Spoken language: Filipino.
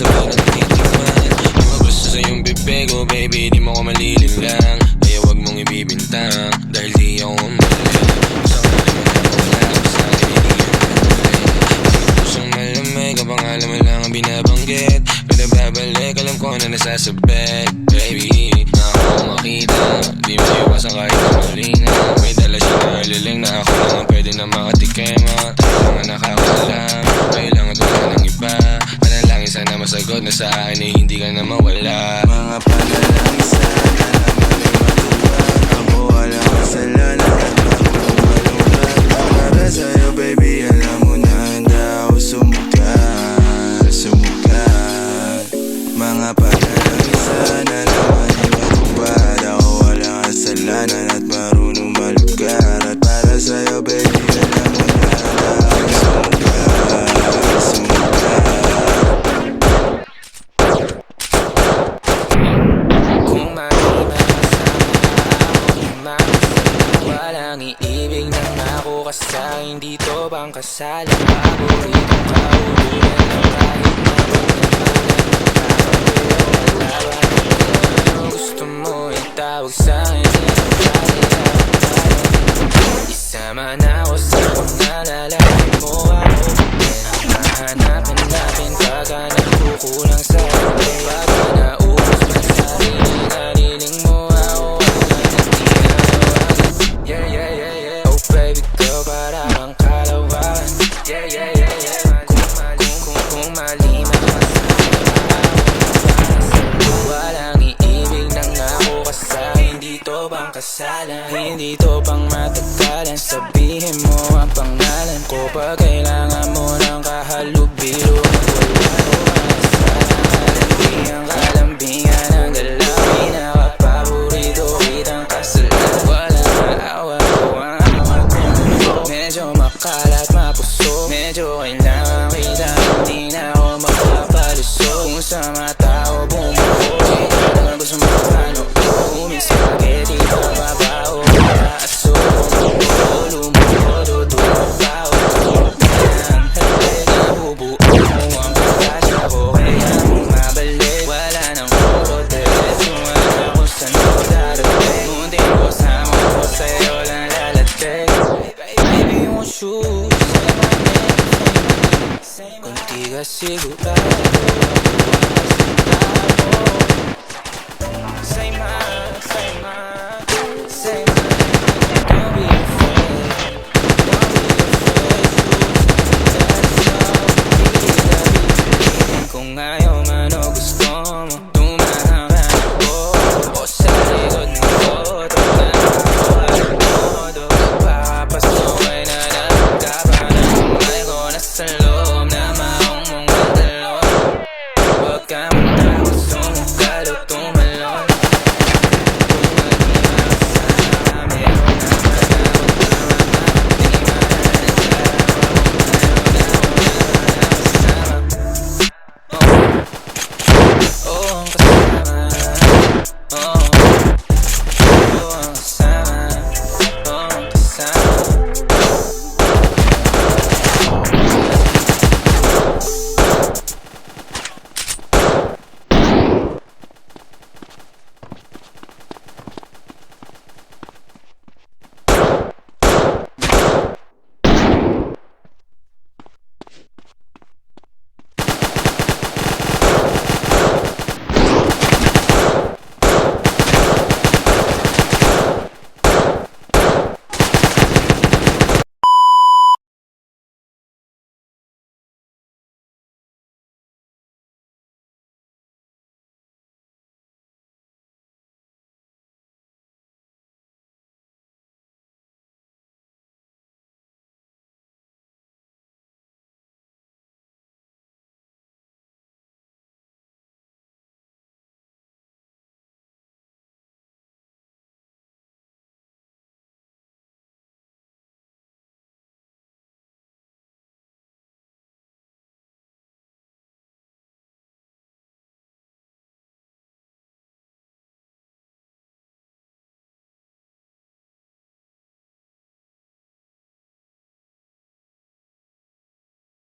sabay na tinitikman. Di mo gusto sa iyong bibig ko, baby, di mo ko malilin lang. Kaya wag mong ibibintang, dahil di ako mali. Gusto ka rin mo na wala, basta akin hindi yun mali. Hindi pusong malamig, kapag alam mo lang ang binabanggit. Pero babalik, alam ko na nasasabit. Baby, na ako makita, di mo iwasan kahit na mali na. May dala siya na aliling na ako lang ang pwede na makatikema. Talagang nakakalam, kailangan tulad ng iba. Panalangin sana masagot na sa akin ay hindi ka na mawala. Mga panalangin sana naman ay matupad. Ako walang kasalanan at makulong-malungkat. Para sa'yo baby, alam mo na handa ako sumukat. Mga panalangin sana naman ay matupad. Ako walang kasalanan at marunong malugar. At para sa'yo baby, alam mo na handa ako sumukat. Kung makasama ako, walang iibig ng ako kasa'kin. Dito bang kasalang paboritong kahulugan ng kahit gusto mo itawag sa'kin. Isama na ako sa mga lalaki mo. Ako mahanap-hanapin pagka nakukulang sa'yo. Pagka naubos pa sarili, nariling mo ako. Yeah, yeah, yeah, yeah. Oh baby girl, para bang kalawan. Yeah, yeah, yeah, yeah. Kung mali man walang iibig ng ako kasa'kin. Dito bang kasalan? Hindi to pang matagalan. Sabihin mo ang pangalan ko pag kailangan mo ng kahalubilo. Kalambingan, kalambingan ang galaw. Pinakapaborito kitang kasalan. Walang maawa ko ang awat mo. Medyo makalat, mapuso. Medyo kailangan kita, hindi na ako makapalusog. Kung sa mata ko bumuho, kailangan gusto mo paano umis spaghetti, pababaho, paaso. Lumuho, dudulo pa ako. Kailangan halik na bubuo mo ang pagkasya ko. Kaya mong mabalik, wala nang puro diretso. Wala ko saan ko darating. Munting ko sama ko sa'yo lang lalating. Baby, won't you say my name? Kung di ka sigurado, say my, say my, say my. Don't be afraid, don't be afraid. Kung ayaw man o gusto mo,